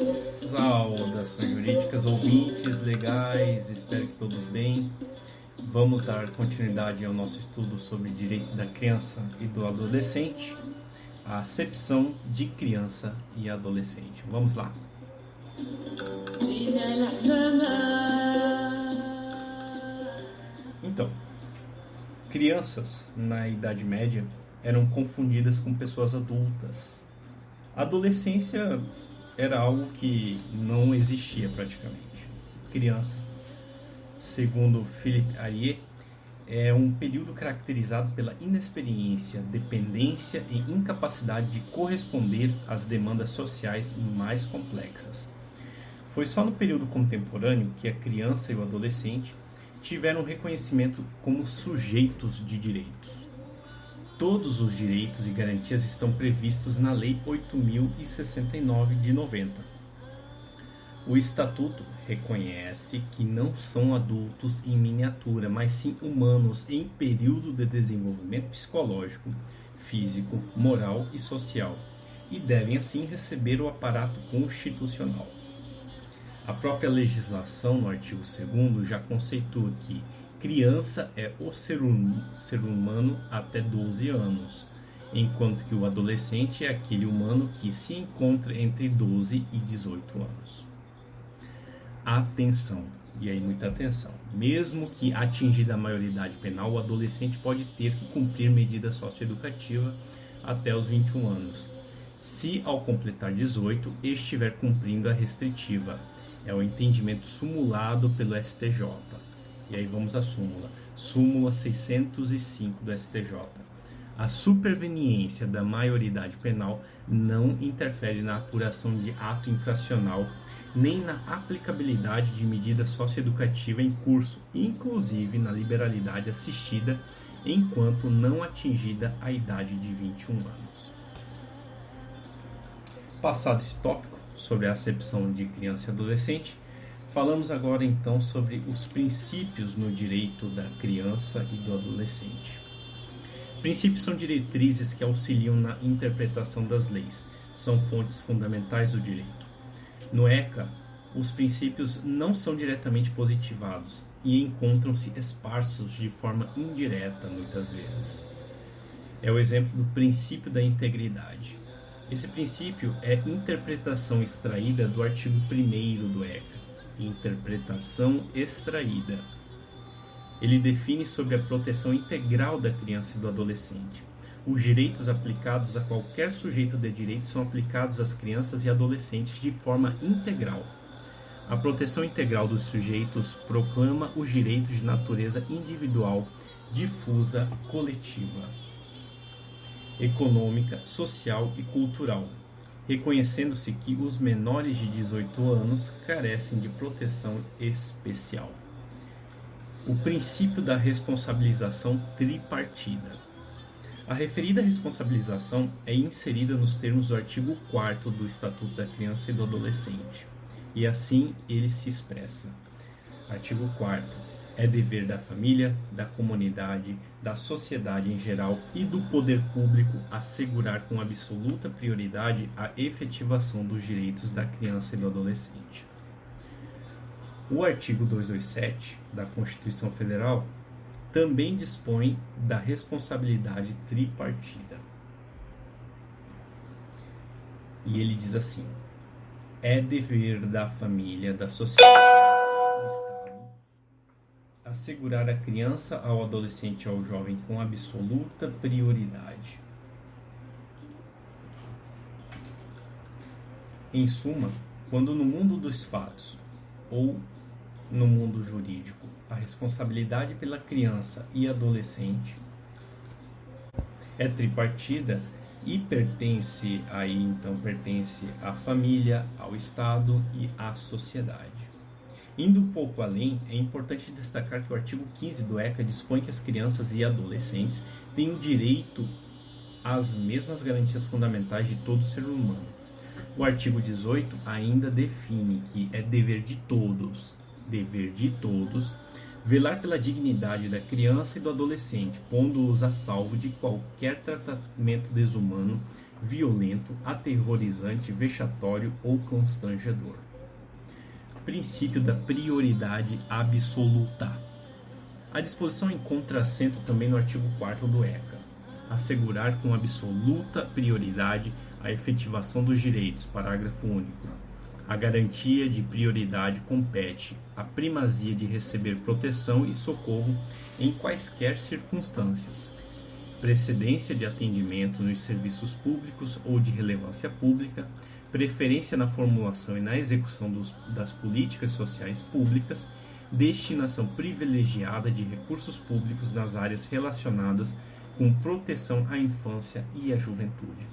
Saudações jurídicas, ouvintes legais, espero que todos bem. Vamos dar continuidade ao nosso estudo sobre direito da criança e do adolescente, a acepção de criança e adolescente. Vamos lá. Então, crianças na Idade Média eram confundidas com pessoas adultas. A adolescência era algo que não existia praticamente. Criança, segundo Philippe Arié, é um período caracterizado pela inexperiência, dependência e incapacidade de corresponder às demandas sociais mais complexas. Foi só no período contemporâneo que a criança e o adolescente tiveram reconhecimento como sujeitos de direitos. Todos os direitos e garantias estão previstos na Lei 8.069 de 90. O Estatuto reconhece que não são adultos em miniatura, mas sim humanos em período de desenvolvimento psicológico, físico, moral e social, e devem assim receber o aparato constitucional. A própria legislação, no artigo 2º, já conceitua que criança é o ser humano até 12 anos, enquanto que o adolescente é aquele humano que se encontra entre 12 e 18 anos. Atenção, e aí muita atenção, mesmo que atingida a maioridade penal, o adolescente pode ter que cumprir medida socioeducativa até os 21 anos, se ao completar 18 estiver cumprindo a restritiva. É o entendimento sumulado pelo STJ. E aí vamos à súmula. Súmula 605 do STJ. A superveniência da maioridade penal não interfere na apuração de ato infracional, nem na aplicabilidade de medida socioeducativa em curso, inclusive na liberalidade assistida, enquanto não atingida a idade de 21 anos. Passado esse tópico sobre a acepção de criança e adolescente, falamos agora então sobre os princípios no direito da criança e do adolescente. Princípios são diretrizes que auxiliam na interpretação das leis, são fontes fundamentais do direito. No ECA, os princípios não são diretamente positivados e encontram-se esparsos de forma indireta muitas vezes. É o exemplo do princípio da integridade. Esse princípio é interpretação extraída do artigo 1º do ECA. Interpretação extraída. Ele define sobre a proteção integral da criança e do adolescente. Os direitos aplicados a qualquer sujeito de direito são aplicados às crianças e adolescentes de forma integral. A proteção integral dos sujeitos proclama os direitos de natureza individual, difusa, coletiva, econômica, social e cultural, reconhecendo-se que os menores de 18 anos carecem de proteção especial. O princípio da responsabilização tripartida. A referida responsabilização é inserida nos termos do artigo 4º do Estatuto da Criança e do Adolescente, e assim ele se expressa. Artigo 4º. É dever da família, da comunidade, da sociedade em geral e do poder público assegurar com absoluta prioridade a efetivação dos direitos da criança e do adolescente. O artigo 227 da Constituição Federal também dispõe da responsabilidade tripartida. E ele diz assim: é dever da família, da sociedade e do Estado assegurar a criança, ao adolescente e ao jovem com absoluta prioridade. Em suma, quando no mundo dos fatos ou no mundo jurídico a responsabilidade pela criança e adolescente é tripartida e pertence à família, ao Estado e à sociedade. Indo um pouco além, é importante destacar que o artigo 15 do ECA dispõe que as crianças e adolescentes têm o direito às mesmas garantias fundamentais de todo ser humano. O artigo 18 ainda define que é dever de todos, velar pela dignidade da criança e do adolescente, pondo-os a salvo de qualquer tratamento desumano violento, aterrorizante, vexatório ou constrangedor. Princípio da prioridade absoluta. A disposição encontra assento também no artigo 4º do ECA. Assegurar com absoluta prioridade a efetivação dos direitos, parágrafo único. A garantia de prioridade compete à primazia de receber proteção e socorro em quaisquer circunstâncias, precedência de atendimento nos serviços públicos ou de relevância pública, preferência na formulação e na execução das políticas sociais públicas, destinação privilegiada de recursos públicos nas áreas relacionadas com proteção à infância e à juventude.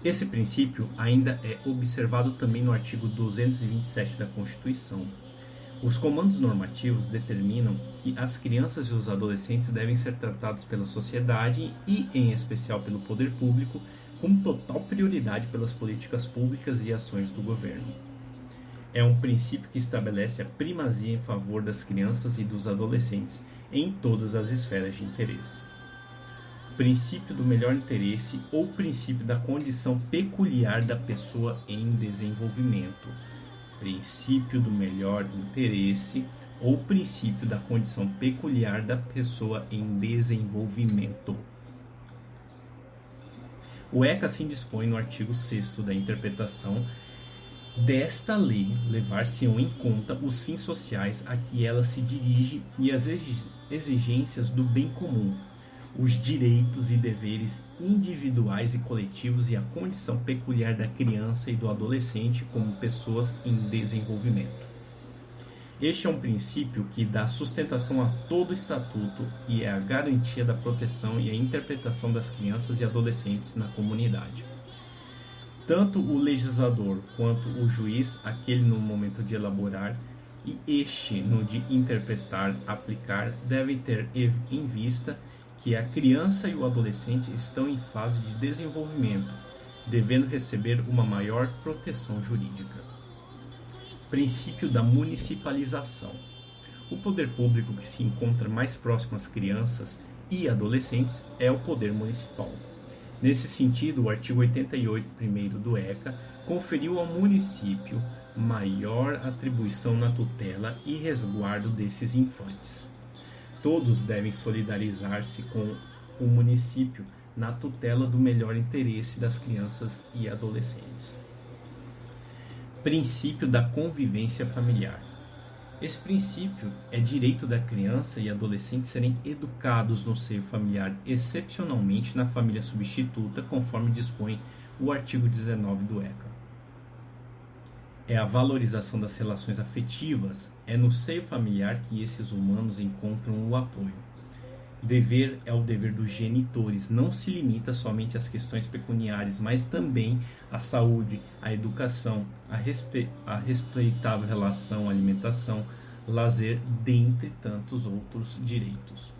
Esse princípio ainda é observado também no artigo 227 da Constituição. Os comandos normativos determinam que as crianças e os adolescentes devem ser tratados pela sociedade e, em especial, pelo poder público, com total prioridade pelas políticas públicas e ações do governo. É um princípio que estabelece a primazia em favor das crianças e dos adolescentes em todas as esferas de interesse. Princípio do melhor interesse ou princípio da condição peculiar da pessoa em desenvolvimento. Princípio do melhor interesse ou princípio da condição peculiar da pessoa em desenvolvimento. O ECA assim dispõe no artigo 6º da interpretação desta lei levar-se-ão em conta os fins sociais a que ela se dirige e as exigências do bem comum, os direitos e deveres individuais e coletivos e a condição peculiar da criança e do adolescente como pessoas em desenvolvimento. Este é um princípio que dá sustentação a todo o estatuto e é a garantia da proteção e a interpretação das crianças e adolescentes na comunidade. Tanto o legislador quanto o juiz, aquele no momento de elaborar e este no de interpretar, aplicar, devem ter em vista que a criança e o adolescente estão em fase de desenvolvimento, devendo receber uma maior proteção jurídica. Princípio da municipalização. O poder público que se encontra mais próximo às crianças e adolescentes é o poder municipal. Nesse sentido, o artigo 88, primeiro do ECA, conferiu ao município maior atribuição na tutela e resguardo desses infantes. Todos devem solidarizar-se com o município na tutela do melhor interesse das crianças e adolescentes. Princípio da convivência familiar. Esse princípio é direito da criança e adolescente serem educados no seio familiar, excepcionalmente na família substituta, conforme dispõe o artigo 19 do ECA. É a valorização das relações afetivas, é no seio familiar que esses humanos encontram o apoio. Dever é o dever dos genitores, não se limita somente às questões pecuniárias, mas também à saúde, à educação, à respeitável relação, à alimentação, lazer, dentre tantos outros direitos.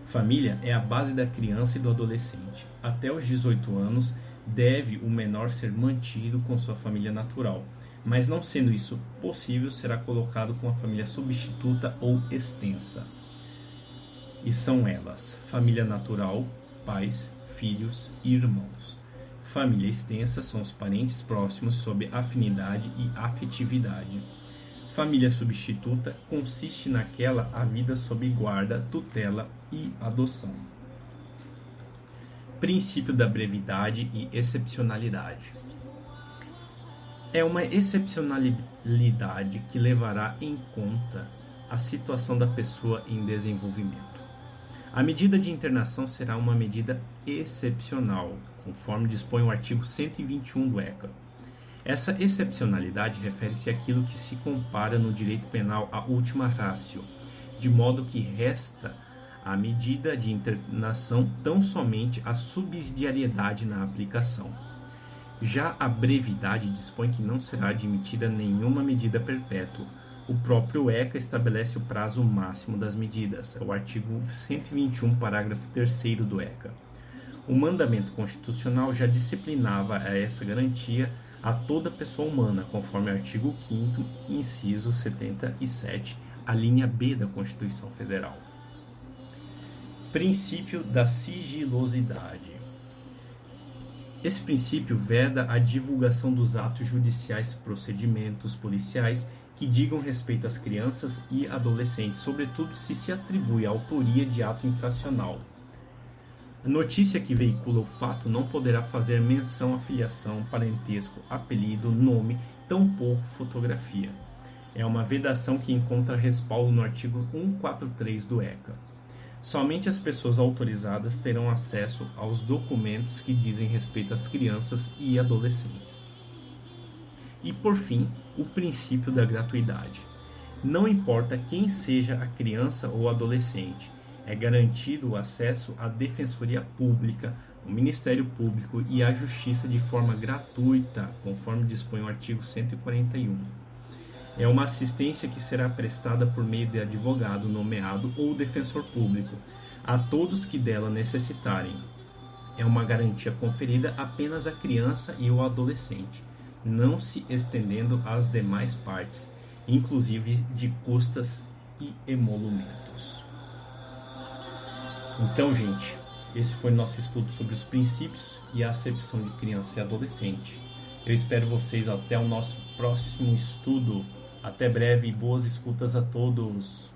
Família é a base da criança e do adolescente. Até os 18 anos, deve o menor ser mantido com sua família natural, mas não sendo isso possível, será colocado com a família substituta ou extensa. E são elas: família natural, pais, filhos e irmãos. Família extensa são os parentes próximos sob afinidade e afetividade. Família substituta consiste naquela havida sob guarda, tutela e adoção. Princípio da brevidade e excepcionalidade. É uma excepcionalidade que levará em conta a situação da pessoa em desenvolvimento. A medida de internação será uma medida excepcional, conforme dispõe o artigo 121 do ECA. Essa excepcionalidade refere-se àquilo que se compara no direito penal à ultima ratio, de modo que resta à medida de internação tão somente a subsidiariedade na aplicação. Já a brevidade dispõe que não será admitida nenhuma medida perpétua. O próprio ECA estabelece o prazo máximo das medidas, é o artigo 121, parágrafo 3º do ECA. O mandamento constitucional já disciplinava essa garantia a toda pessoa humana, conforme o artigo 5º, inciso 77, a linha B da Constituição Federal. Princípio da sigilosidade. Esse princípio veda a divulgação dos atos judiciais, procedimentos policiais que digam respeito às crianças e adolescentes, sobretudo se atribui a autoria de ato infracional. A notícia que veicula o fato não poderá fazer menção à filiação, parentesco, apelido, nome, tampouco fotografia. É uma vedação que encontra respaldo no artigo 143 do ECA. Somente as pessoas autorizadas terão acesso aos documentos que dizem respeito às crianças e adolescentes. E, por fim, o princípio da gratuidade. Não importa quem seja a criança ou adolescente, é garantido o acesso à Defensoria Pública, ao Ministério Público e à Justiça de forma gratuita, conforme dispõe o artigo 141. É uma assistência que será prestada por meio de advogado nomeado ou defensor público a todos que dela necessitarem. É uma garantia conferida apenas à criança e ao adolescente, não se estendendo às demais partes, inclusive de custas e emolumentos. Então, gente, esse foi nosso estudo sobre os princípios e a acepção de criança e adolescente. Eu espero vocês até o nosso próximo estudo. Até breve e boas escutas a todos!